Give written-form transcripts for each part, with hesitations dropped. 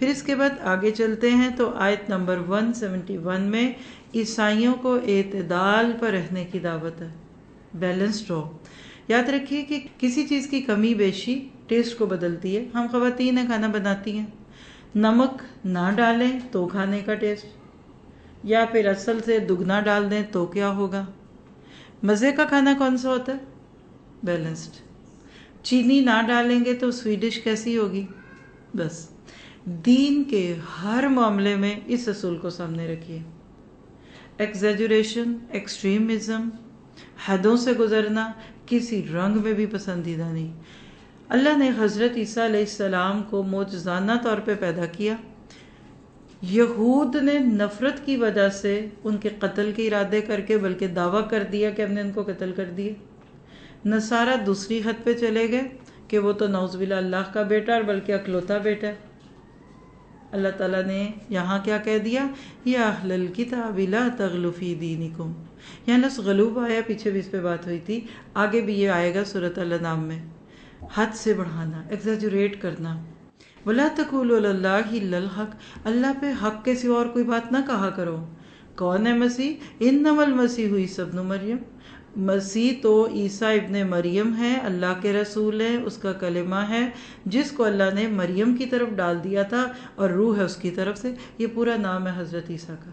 پھر اس کے بعد آگے چلتے ہیں تو آیت نمبر 171 میں عیسائیوں کو اعتدال پر رہنے کی دعوت ہے، بیلنسڈ رہو۔ یاد رکھیے کہ کسی چیز کی کمی بیشی ٹیسٹ کو بدلتی ہے۔ ہم خواتین ہیں، کھانا بناتی ہیں، نمک نہ ڈالیں تو کھانے کا ٹیسٹ، یا پھر اصل سے دگنا ڈال دیں تو کیا ہوگا؟ مزے کا کھانا کون سا ہوتا ہے؟ بیلنسڈ۔ چینی نہ ڈالیں گے تو سویٹ ڈش کیسی ہوگی؟ بس دین کے ہر معاملے میں اس اصول کو سامنے رکھیے۔ ایگزیجریشن، ایکسٹریمزم، حدوں سے گزرنا کسی رنگ میں بھی پسندیدہ نہیں۔ اللہ نے حضرت عیسیٰ علیہ السلام کو معجزانہ طور پہ پیدا کیا۔ یہود نے نفرت کی وجہ سے ان کے قتل کے ارادے کر کے بلکہ دعویٰ کر دیا کہ ہم نے ان کو قتل کر دیا۔ نصارہ دوسری حد پہ چلے گئے کہ وہ تو نعوذ باللہ اللہ کا بیٹا اور بلکہ اکلوتا بیٹا ہے۔ اللہ تعالیٰ نے یہاں کیا کہہ دیا؟ یا اہل الکتاب لا تغلوا فی دینکم۔ یہاں لفظ غلوب آیا، پیچھے بھی اس پہ بات ہوئی تھی، آگے بھی یہ آئے گا سورۃ الانعام میں۔ حد سے بڑھانا، ایگزیجریٹ کرنا۔ وَلَا تَقُولُوا عَلَى اللَّهِ إِلَّا الْحَقَّ، اللہ پہ حق کے سوا اور کوئی بات نہ کہا کرو۔ کون ہے مسیح؟ انما المسیح عیسی ابن مریم، مسیح تو عیسیٰ ابن مریم ہے، اللہ کے رسول ہے، اس کا کلمہ ہے جس کو اللہ نے مریم کی طرف ڈال دیا تھا اور روح ہے اس کی طرف سے۔ یہ پورا نام ہے حضرت عیسیٰ کا۔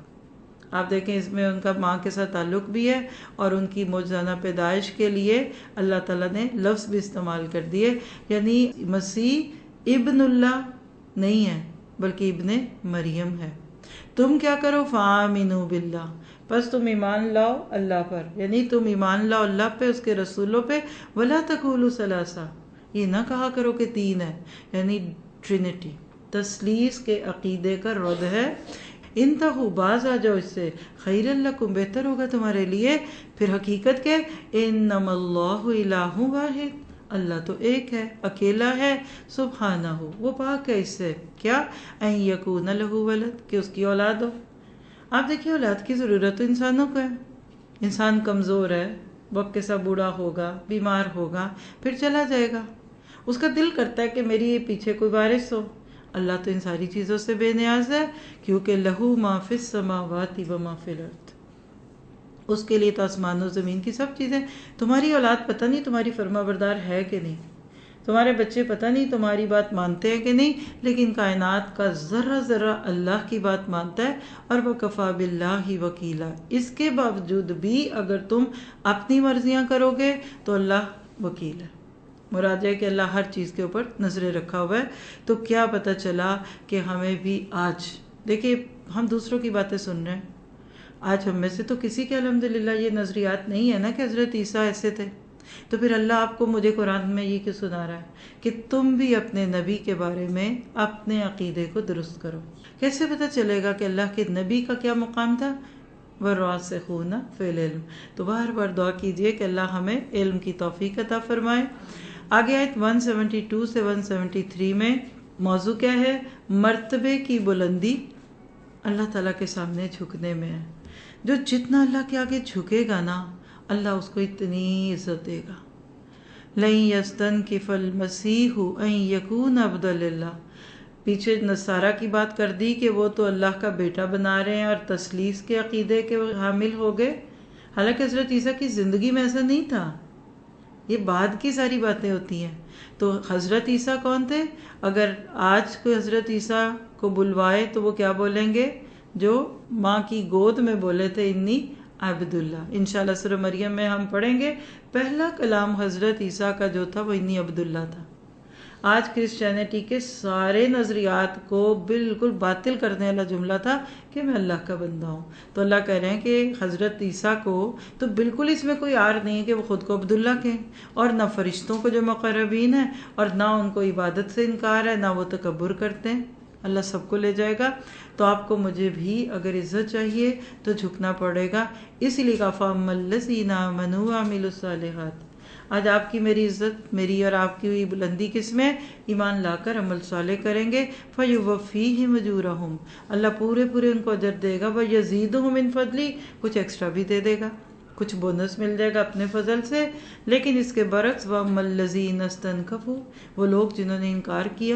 آپ دیکھیں اس میں ان کا ماں کے ساتھ تعلق بھی ہے اور ان کی معجزانہ پیدائش کے لیے اللہ تعالیٰ نے لفظ بھی استعمال کر دیے، یعنی مسیح ابن اللہ نہیں ہے بلکہ ابن مریم ہے۔ تم کیا کرو؟ فآمنوا باللہ، بس تم ایمان لاؤ اللہ پر، یعنی تم ایمان لاؤ اللہ پہ، اس کے رسولوں پہ۔ ولا تقولوا ثلاثہ، یہ نہ کہا کرو کہ تین ہے، یعنی ٹرینٹی، تثلیث کے عقیدے کا رد ہے۔ انتہوا، باز آ جاؤ اس سے، خیر لکم، بہتر ہوگا تمہارے لیے۔ پھر حقیقت کے انما اللہ الہ واحد، اللہ تو ایک ہے، اکیلا ہے، سبحانہ، وہ پاک ہے اس سے، کیا؟ ان یکون لہ ولد، کہ اس کی اولاد ہو۔ آپ دیکھیے اولاد کی ضرورت تو انسانوں کو ہے۔ انسان کمزور ہے، وقت کے ساتھ بوڑھا ہوگا، بیمار ہوگا، پھر چلا جائے گا، اس کا دل کرتا ہے کہ میری پیچھے کوئی وارث ہو۔ اللہ تو ان ساری چیزوں سے بے نیاز ہے، کیونکہ لہو ما فی السماوات و ما فی الارض، اس کے لیے تو آسمان و زمین کی سب چیزیں۔ تمہاری اولاد پتہ نہیں تمہاری فرما بردار ہے کہ نہیں، تمہارے بچے پتہ نہیں تمہاری بات مانتے ہیں کہ نہیں، لیکن کائنات کا ذرہ ذرہ اللہ کی بات مانتا ہے، اور وَكَفَى بِاللَّهِ وَكِيلًا، اس کے باوجود بھی اگر تم اپنی مرضیاں کرو گے تو اللہ وکیل ہے۔ مراد ہے کہ اللہ ہر چیز کے اوپر نظریں رکھا ہوا ہے۔ تو کیا پتہ چلا کہ ہمیں بھی آج دیکھیے ہم دوسروں کی باتیں سن رہے ہیں، آج ہم میں سے تو کسی کے الحمدللہ یہ نظریات نہیں ہے نا کہ حضرت عیسیٰ ایسے تھے، تو پھر اللہ آپ کو مجھے قرآن میں یہ کیوں سنا رہا ہے کہ تم بھی اپنے نبی کے بارے میں اپنے عقیدے کو درست کرو۔ کیسے پتہ چلے گا کہ اللہ کے نبی کا کیا مقام تھا؟ وَالرَّاسِخُونَ فِی الْعِلْمِ، تو بار بار دعا کیجئے کہ اللہ ہمیں علم کی توفیق عطا فرمائے۔ آگے آیت 172 سے 173 میں موضوع کیا ہے؟ مرتبے کی بلندی اللہ تعالیٰ کے سامنے جھکنے میں ہے۔ جو جتنا اللہ کے آگے جھکے گا نا، اللہ اس کو اتنی عزت دے گا۔ لَن يَسْتَنْكِفَ الْمَسِيحُ أَن يَكُونَ عَبْدًا لِلَّهِ، پیچھے نصارہ کی بات کر دی کہ وہ تو اللہ کا بیٹا بنا رہے ہیں اور تثلیث کے عقیدے کے حامل ہو گئے، حالانکہ حضرت عیسیٰ کی زندگی میں ایسا نہیں تھا، یہ بعد کی ساری باتیں ہوتی ہیں۔ تو حضرت عیسیٰ کون تھے؟ اگر آج کوئی حضرت عیسیٰ کو بلوائے تو وہ کیا بولیں گے؟ جو ماں کی گود میں بولے تھے، انی عبداللہ۔ انشاءاللہ سورہ مریم میں ہم پڑھیں گے پہلا کلام حضرت عیسیٰ کا جو تھا وہ انی عبداللہ تھا۔ آج کرسچینٹی کے سارے نظریات کو بالکل باطل کرنے والا جملہ تھا کہ میں اللہ کا بندہ ہوں۔ تو اللہ کہہ رہے ہیں کہ حضرت عیسیٰ کو تو بالکل اس میں کوئی عار نہیں ہے کہ وہ خود کو عبداللہ کہیں، اور نہ فرشتوں کو جو مقربین ہیں، اور نہ ان کو عبادت سے انکار ہے، نہ وہ تکبر کرتے ہیں۔ اللہ سب کو لے جائے گا۔ تو آپ کو مجھے بھی اگر عزت چاہیے تو جھکنا پڑے گا، اسی لیے کہا فَأَمَّا الَّذِينَ آمَنُوا وَعَمِلُوا الصَّالِحَاتِ۔ آج آپ کی میری عزت، میری اور آپ کی بلندی کس میں؟ ایمان لا کر عمل صالح کریں گے۔ فَيُوَفِّيهِمْ أُجُورَهُمْ، اللہ پورے ان کو اجر دے گا۔ وَيَزِيدُهُم مِّن فَضْلِهِ، کچھ ایکسٹرا بھی دے دے گا، کچھ بونس مل جائے گا اپنے فضل سے۔ لیکن اس کے برعکس وَأَمَّا الَّذِينَ اسْتَنكَفُوا، وہ لوگ جنہوں نے انکار کیا،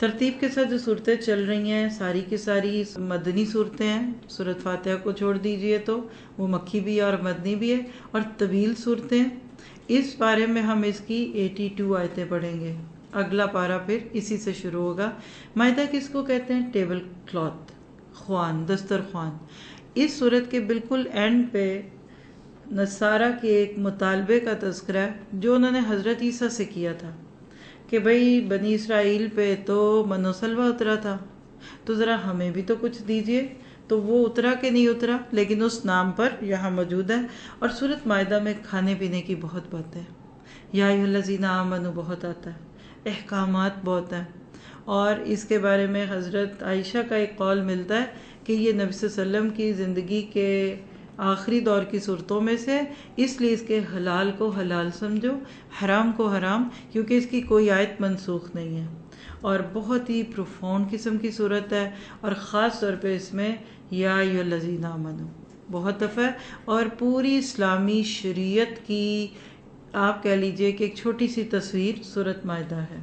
ترتیب کے ساتھ جو صورتیں چل رہی ہیں ساری کی ساری مدنی صورتیں ہیں. سورۃ فاتحہ کو چھوڑ دیجئے تو وہ مکی بھی ہے اور مدنی بھی ہے اور طویل صورتیں. اس بارے میں ہم اس کی 82 آیتیں پڑھیں گے. اگلا پارہ پھر اسی سے شروع ہوگا. مائدہ کس کو کہتے ہیں؟ ٹیبل کلاتھ، خوان، دسترخوان. اس صورت کے بالکل اینڈ پہ نصارہ کے ایک مطالبے کا تذکرہ ہے جو انہوں نے حضرت عیسیٰ سے کیا تھا کہ بھئی بنی اسرائیل پہ تو من و سلوہ اترا تھا، تو ذرا ہمیں بھی تو کچھ دیجئے. تو وہ اترا کہ نہیں اترا، لیکن اس نام پر یہاں موجود ہے. اور سورۃ مائدہ میں کھانے پینے کی بہت باتیں ہیں. یا ایھا الذین آمنوا بہت آتا ہے، احکامات بہت ہیں. اور اس کے بارے میں حضرت عائشہ کا ایک قول ملتا ہے کہ یہ نبی صلی اللہ علیہ وسلم کی زندگی کے آخری دور کی صورتوں میں سے، اس لیے اس کے حلال کو حلال سمجھو، حرام کو حرام، کیونکہ اس کی کوئی آیت منسوخ نہیں ہے. اور بہت ہی پروفاؤنڈ قسم کی صورت ہے. اور خاص طور پہ اس میں یا ایھا الذین آمنوا بہت دفعہ ہے. اور پوری اسلامی شریعت کی آپ کہہ لیجئے کہ ایک چھوٹی سی تصویر سورۃ مائدہ ہے.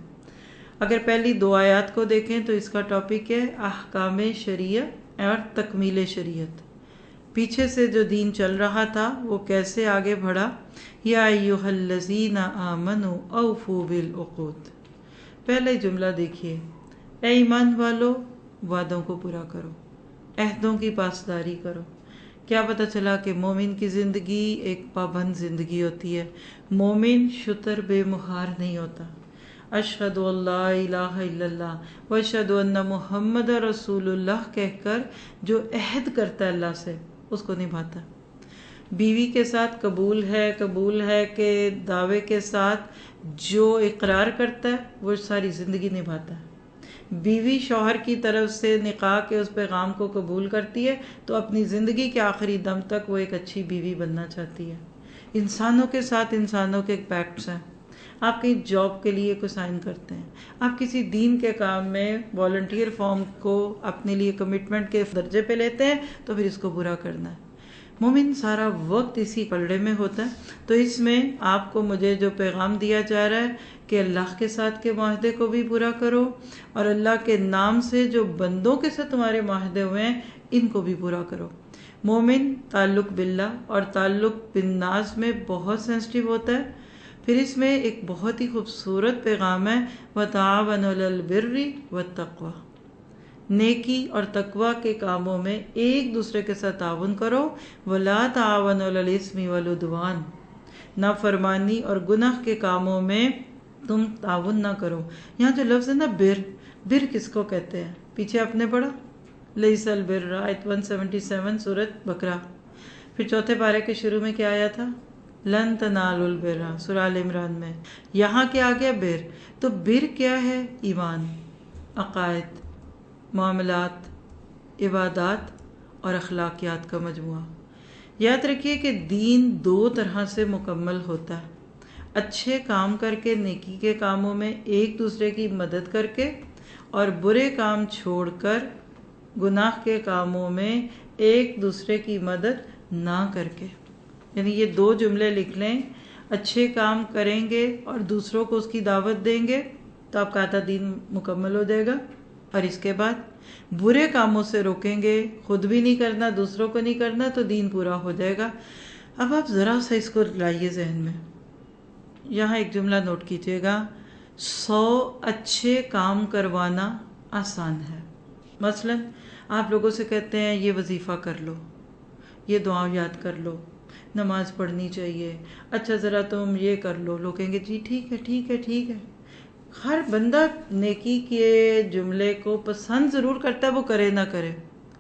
اگر پہلی 2 آیات کو دیکھیں تو اس کا ٹاپک ہے احکام شریعت اور تکمیل شریعت. پیچھے سے جو دین چل رہا تھا وہ کیسے آگے بڑھا. یا ایھا الذین آمنوا اوفوا بالعقود. پہلے جملہ دیکھیے، اے ایمان والو وعدوں کو پورا کرو، عہدوں کی پاسداری کرو. کیا پتہ چلا کہ مومن کی زندگی ایک پابند زندگی ہوتی ہے. مومن شتر بے مہار نہیں ہوتا. اشہد ان لا الہ الا اللہ و اشہد ان محمد رسول اللہ کہہ کر جو عہد کرتا ہے اللہ سے اس کو نبھاتا. بیوی کے ساتھ قبول ہے کہ دعوے کے ساتھ جو اقرار کرتا ہے وہ ساری زندگی نبھاتا ہے. بیوی شوہر کی طرف سے نکاح کے اس پیغام کو قبول کرتی ہے تو اپنی زندگی کے آخری دم تک وہ ایک اچھی بیوی بننا چاہتی ہے. انسانوں کے ساتھ انسانوں کے پیکٹس ہیں. آپ کہیں جاب کے لیے کوئی سائن کرتے ہیں، آپ کسی دین کے کام میں والنٹیئر فارم کو اپنے لیے کمٹمنٹ کے درجے پہ لیتے ہیں تو پھر اس کو پورا کرنا ہے. مومن سارا وقت اسی پلڑے میں ہوتا ہے. تو اس میں آپ کو مجھے جو پیغام دیا جا رہا ہے کہ اللہ کے ساتھ کے معاہدے کو بھی پورا کرو اور اللہ کے نام سے جو بندوں کے ساتھ تمہارے معاہدے ہوئے ہیں ان کو بھی پورا کرو. مومن تعلق باللہ اور تعلق بالناس میں بہت سینسٹیو ہوتا ہے. پھر اس میں ایک بہت ہی خوبصورت پیغام ہے وَتَعَاوَنُوا عَلَى الْبِرِّ وَالتَّقْوَى. نیکی اور تقوی کے کاموں میں ایک دوسرے کے ساتھ تعاون کرو. وَلَا تَعَاوَنُوا عَلَى الْإِثْمِ وَالْعُدْوَانِ. نافرمانی اور گناہ کے کاموں میں تم تعاون نہ کرو. یہاں جو لفظ ہے نا بر کس کو کہتے ہیں؟ پیچھے آپ نے پڑھا لیس البر آیت 177 سورۃ بقرہ. پھر چوتھے پارے کے شروع میں کیا آیا تھا؟ لن تنالوا البر سورہ آل عمران میں. یہاں کیا آ گیا؟ بر. تو بر کیا ہے؟ ایمان، عقائد، معاملات، عبادات اور اخلاقیات کا مجموعہ. یاد رکھیے کہ دین 2 طرح سے مکمل ہوتا ہے. اچھے کام کر کے نیکی کے کاموں میں ایک دوسرے کی مدد کر کے اور برے کام چھوڑ کر گناہ کے کاموں میں ایک دوسرے کی مدد نہ کر کے. یعنی یہ 2 جملے لکھ لیں. اچھے کام کریں گے اور دوسروں کو اس کی دعوت دیں گے تو آپ کا آدھا دین مکمل ہو جائے گا. اور اس کے بعد برے کاموں سے روکیں گے، خود بھی نہیں کرنا دوسروں کو نہیں کرنا، تو دین پورا ہو جائے گا. اب آپ ذرا سا اس کو لائیے ذہن میں. یہاں ایک جملہ نوٹ کیجیے گا، 100 اچھے کام کروانا آسان ہے. مثلا آپ لوگوں سے کہتے ہیں یہ وظیفہ کر لو، یہ دعا یاد کر لو، نماز پڑھنی چاہیے، اچھا ذرا تم یہ کر لو. لوگ کہیں گے جی ٹھیک ہے ٹھیک ہے ٹھیک ہے. ہر بندہ نیکی کے جملے کو پسند ضرور کرتا ہے، وہ کرے نہ کرے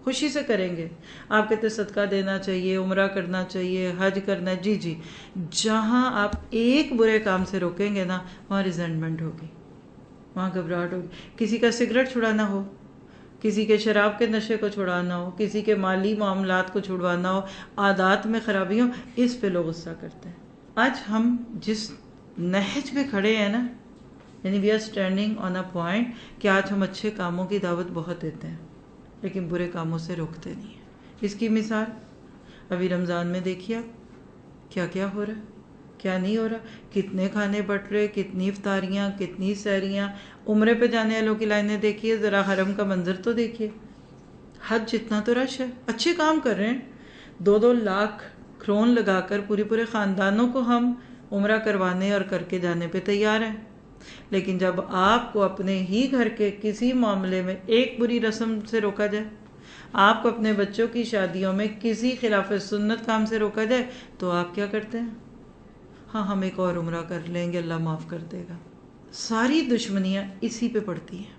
خوشی سے کریں گے. آپ کہتے صدقہ دینا چاہیے، عمرہ کرنا چاہیے، حج کرنا ہے، جی. جہاں آپ ایک برے کام سے روکیں گے نا وہاں ریزنٹمنٹ ہوگی، وہاں گھبراہٹ ہوگی. کسی کا سگریٹ چھڑانا ہو، کسی کے شراب کے نشے کو چھڑانا ہو، کسی کے مالی معاملات کو چھڑوانا ہو، عادات میں خرابی ہو، اس پہ لوگ غصہ کرتے ہیں. آج ہم جس نہج پہ کھڑے ہیں نا، یعنی we are standing on a point کہ آج ہم اچھے کاموں کی دعوت بہت دیتے ہیں لیکن برے کاموں سے روکتے نہیں ہیں. اس کی مثال ابھی رمضان میں دیکھیے آپ کیا کیا ہو رہا ہے. کیا نہیں ہو رہا؟ کتنے کھانے بٹ رہے، کتنی افطاریاں، کتنی سحریاں. عمرے پہ جانے والوں کی لائنیں دیکھیے، ذرا حرم کا منظر تو دیکھیے. حج جتنا تو رش ہے. اچھے کام کر رہے ہیں، 2-2 لاکھ کرون لگا کر پورے خاندانوں کو ہم عمرہ کروانے اور کر کے جانے پہ تیار ہیں. لیکن جب آپ کو اپنے ہی گھر کے کسی معاملے میں ایک بری رسم سے روکا جائے، آپ کو اپنے بچوں کی شادیوں میں کسی خلاف سنت کام سے روکا جائے، تو آپ کیا کرتے ہیں؟ ہاں، ہم ایک اور عمرہ کر لیں گے، اللہ معاف کر دے گا. ساری دشمنیاں اسی پہ پڑتی ہیں.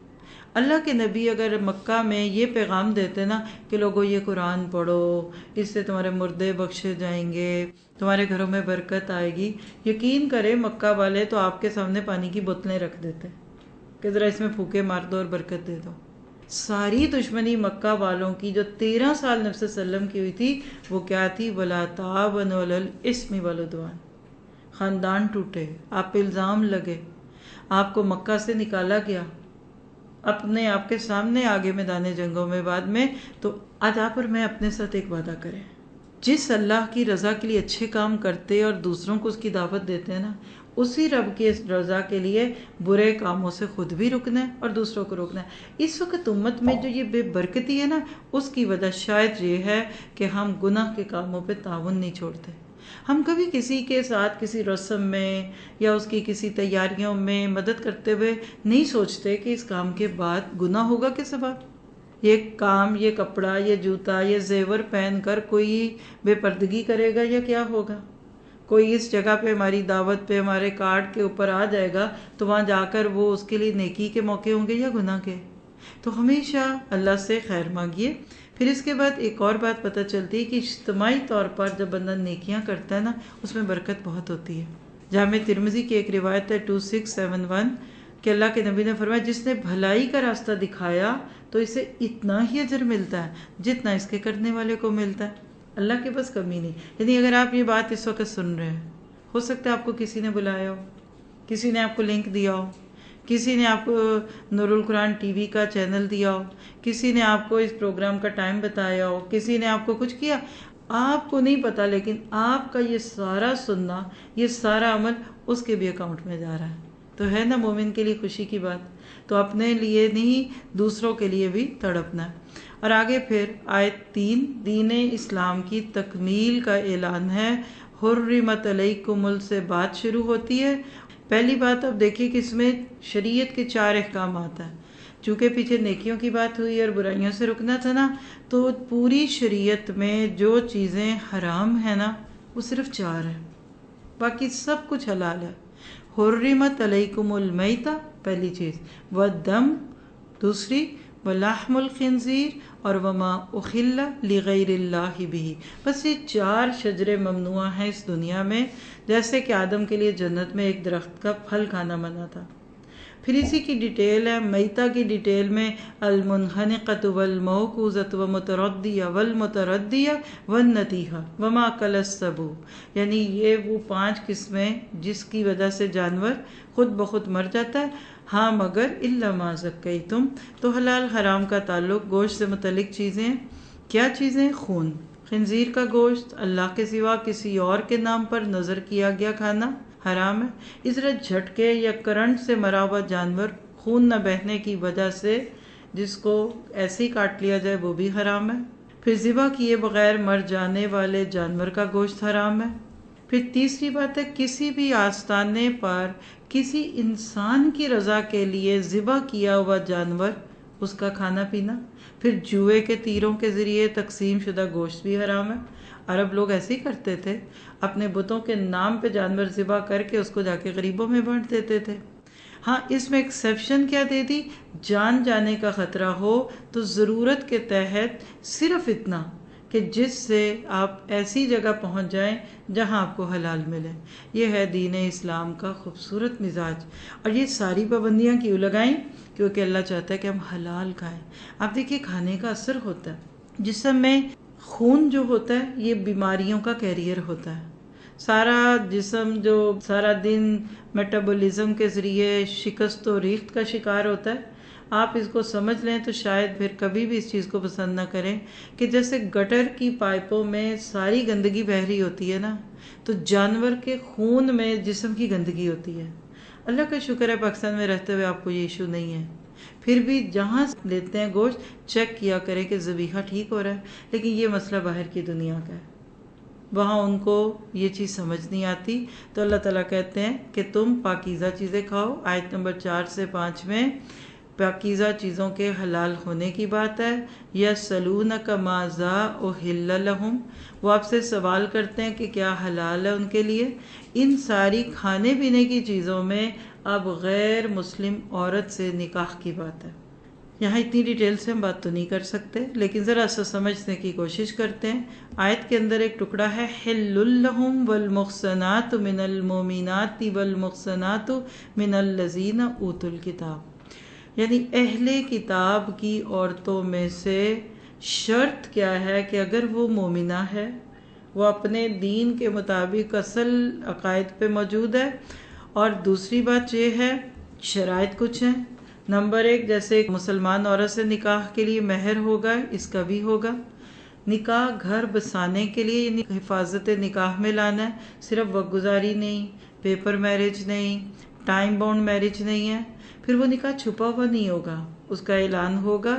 اللہ کے نبی اگر مکہ میں یہ پیغام دیتے نا کہ لوگوں یہ قرآن پڑھو، اس سے تمہارے مردے بخشے جائیں گے، تمہارے گھروں میں برکت آئے گی، یقین کرے مکہ والے تو آپ کے سامنے پانی کی بوتلیں رکھ دیتے کہ ذرا اس میں پھوکے مار دو اور برکت دے دو. ساری دشمنی مکہ والوں کی جو 13 سال نبی صلی اللہ علیہ وسلم کی ہوئی تھی، وہ کیا تھی؟ وَلَا تَعَاوَنُوا عَلَى الْإِثْمِ وَالْعُدْوَانِ. خاندان ٹوٹے، آپ پہ الزام لگے، آپ کو مکہ سے نکالا گیا، اپنے آپ کے سامنے آگے میدان جنگوں میں بعد میں. تو آج آپ اور میں اپنے ساتھ ایک وعدہ کریں، جس اللہ کی رضا کے لیے اچھے کام کرتے اور دوسروں کو اس کی دعوت دیتے ہیں نا، اسی رب کی رضا کے لیے برے کاموں سے خود بھی رکنا ہے اور دوسروں کو روکنا ہے. اس وقت امت میں جو یہ بے برکتی ہے نا، اس کی وجہ شاید یہ ہے کہ ہم گناہ کے کاموں پہ تعاون نہیں چھوڑتے. ہم کبھی کسی کے ساتھ کسی رسم میں یا اس کی کسی تیاریوں میں مدد کرتے ہوئے نہیں سوچتے کہ اس کام کے بعد گناہ ہوگا کس سبب. یہ کام، یہ کپڑا، یہ جوتا، یہ زیور پہن کر کوئی بے پردگی کرے گا یا کیا ہوگا؟ کوئی اس جگہ پہ ہماری دعوت پہ ہمارے کارڈ کے اوپر آ جائے گا تو وہاں جا کر وہ اس کے لیے نیکی کے موقع ہوں گے یا گناہ کے؟ تو ہمیشہ اللہ سے خیر مانگیے. پھر اس کے بعد ایک اور بات پتہ چلتی ہے کہ اجتماعی طور پر جب بندہ نیکیاں کرتا ہے نا، اس میں برکت بہت ہوتی ہے. جامع ترمذی کی ایک روایت ہے 2671 کہ اللہ کے نبی نے فرمایا، جس نے بھلائی کا راستہ دکھایا تو اسے اتنا ہی اجر ملتا ہے جتنا اس کے کرنے والے کو ملتا ہے. اللہ کے بس کمی نہیں. یعنی اگر آپ یہ بات اس وقت سن رہے ہیں، ہو سکتا ہے آپ کو کسی نے بلایا ہو، کسی نے آپ کو لنک دیا ہو، کسی نے آپ کو نور القرآن ٹی وی کا چینل دیا ہو، کسی نے آپ کو اس پروگرام کا ٹائم بتایا ہو، کسی نے آپ کو کچھ کیا، آپ کو نہیں پتا، لیکن آپ کا یہ سارا سننا، یہ سارا عمل اس کے بھی اکاؤنٹ میں جا رہا ہے. تو ہے نا مومن کے لیے خوشی کی بات. تو اپنے لیے نہیں، دوسروں کے لیے بھی تڑپنا ہے. اور آگے پھر آیت 3 دین اسلام کی تکمیل کا اعلان ہے. حرمت علیکم سے بات شروع ہوتی ہے. پہلی بات اب دیکھیے کہ اس میں شریعت کے 4 احکامات ہیں. چونکہ پیچھے نیکیوں کی بات ہوئی اور برائیوں سے رکنا تھا نا، تو پوری شریعت میں جو چیزیں حرام ہیں نا، وہ صرف 4 ہیں، باقی سب کچھ حلال ہے. حرمت علیکم المیتہ پہلی چیز، والدم دوسری، ولحم الخنزیر اور وما اخل لغیر اللہ بھی. بس یہ 4 شجرے ممنوع ہیں اس دنیا میں، جیسے کہ آدم کے لیے جنت میں ایک درخت کا پھل کھانا منع تھا. پھر اسی کی ڈیٹیل ہے، میتہ کی ڈیٹیل میں المنخنقۃ والموقوذۃ ومتردیہ والمتردیہ والنطیحہ وما اکل السبع. یعنی یہ وہ 5 قسمیں جس کی وجہ سے جانور خود بخود مر جاتا ہے. ہاں مگر الا ما زکیتم. تو حلال حرام کا تعلق گوشت سے متعلق چیزیں. کیا چیزیں؟ خون، خنزیر کا گوشت اللہ کے سوا کسی اور کے نام پر نظر کیا گیا کھانا حرام ہے. اس طرح جھٹکے یا کرنٹ سے مرا ہوا جانور خون نہ بہنے کی وجہ سے جس کو ایسے ہی کاٹ لیا جائے وہ بھی حرام ہے. پھر ذبح کیے بغیر مر جانے والے جانور کا گوشت حرام ہے. پھر تیسری بات ہے کسی بھی آستانے پر کسی انسان کی رضا کے لیے ذبح کیا ہوا جانور، اس کا کھانا پینا. پھر جوئے کے تیروں کے ذریعے تقسیم شدہ گوشت بھی حرام ہے. عرب لوگ ایسے ہی کرتے تھے، اپنے بتوں کے نام پہ جانور ذبح کر کے اس کو جا کے غریبوں میں بانٹ دیتے تھے. ہاں اس میں ایکسیپشن کیا دے دی، جان جانے کا خطرہ ہو تو ضرورت کے تحت صرف اتنا کہ جس سے آپ ایسی جگہ پہنچ جائیں جہاں آپ کو حلال ملے. یہ ہے دین اسلام کا خوبصورت مزاج. اور یہ ساری پابندیاں کیوں لگائیں؟ کیونکہ اللہ چاہتا ہے کہ ہم حلال کھائیں. آپ دیکھیے کھانے کا اثر ہوتا ہے. جسم میں خون جو ہوتا ہے یہ بیماریوں کا کیریئر ہوتا ہے. سارا جسم جو سارا دن میٹابولزم کے ذریعے شکست و ریخت کا شکار ہوتا ہے، آپ اس کو سمجھ لیں تو شاید پھر کبھی بھی اس چیز کو پسند نہ کریں کہ جیسے گٹر کی پائپوں میں ساری گندگی بہہ رہی ہوتی ہے نا، تو جانور کے خون میں جسم کی گندگی ہوتی ہے۔ اللہ کا شکر ہے پاکستان میں رہتے ہوئے آپ کو یہ ایشو نہیں ہے، پھر بھی جہاں لیتے ہیں گوشت چیک کیا کریں کہ ذبیحہ ٹھیک ہو رہا ہے، لیکن یہ مسئلہ باہر کی دنیا کا ہے، وہاں ان کو یہ چیز سمجھ نہیں آتی۔ تو اللہ تعالیٰ کہتے ہیں کہ تم پاکیزہ چیزیں کھاؤ۔ آیت نمبر 4 سے 5 میں پاکیزہ چیزوں کے حلال ہونے کی بات ہے۔ یسألونک ماذا احل لہم، وہ آپ سے سوال کرتے ہیں کہ کیا حلال ہے ان کے لیے۔ ان ساری کھانے پینے کی چیزوں میں اب غیر مسلم عورت سے نکاح کی بات ہے۔ یہاں اتنی ڈیٹیل سے ہم بات تو نہیں کر سکتے، لیکن ذرا سا سمجھنے کی کوشش کرتے ہیں۔ آیت کے اندر ایک ٹکڑا ہے حل لہم والمحصنات من المؤمنات والمحصنات من الذین اوتوا الکتاب، یعنی اہل کتاب کی عورتوں میں سے شرط کیا ہے کہ اگر وہ مومنہ ہے، وہ اپنے دین کے مطابق اصل عقائد پہ موجود ہے، اور دوسری بات یہ ہے شرائط کچھ ہیں۔ نمبر 1، جیسے ایک مسلمان عورت سے نکاح کے لیے مہر ہوگا، اس کا بھی ہوگا۔ نکاح گھر بسانے کے لیے یعنی حفاظت نکاح میں لانا ہے، صرف وقت گزاری نہیں، پیپر میرج نہیں، ٹائم باؤنڈ میرج نہیں ہے۔ پھر وہ نکاح چھپا ہوا نہیں ہوگا، اس کا اعلان ہوگا،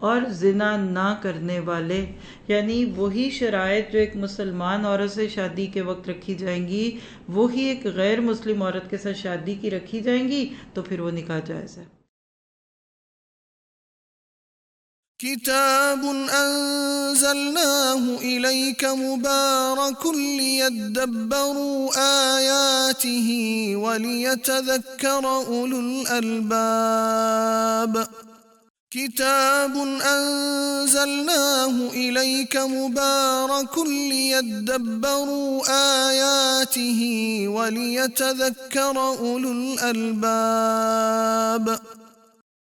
اور زنا نہ کرنے والے، یعنی وہی شرائط جو ایک مسلمان عورت سے شادی کے وقت رکھی جائیں گی وہی ایک غیر مسلم عورت کے ساتھ شادی کی رکھی جائیں گی، تو پھر وہ نکاح جائز ہے۔ كتاب أنزلناه إليك مبارك ليدبروا آياته وليتذكر أولو الألباب كتاب أنزلناه إليك مبارك ليدبروا آياته وليتذكر أولو الألباب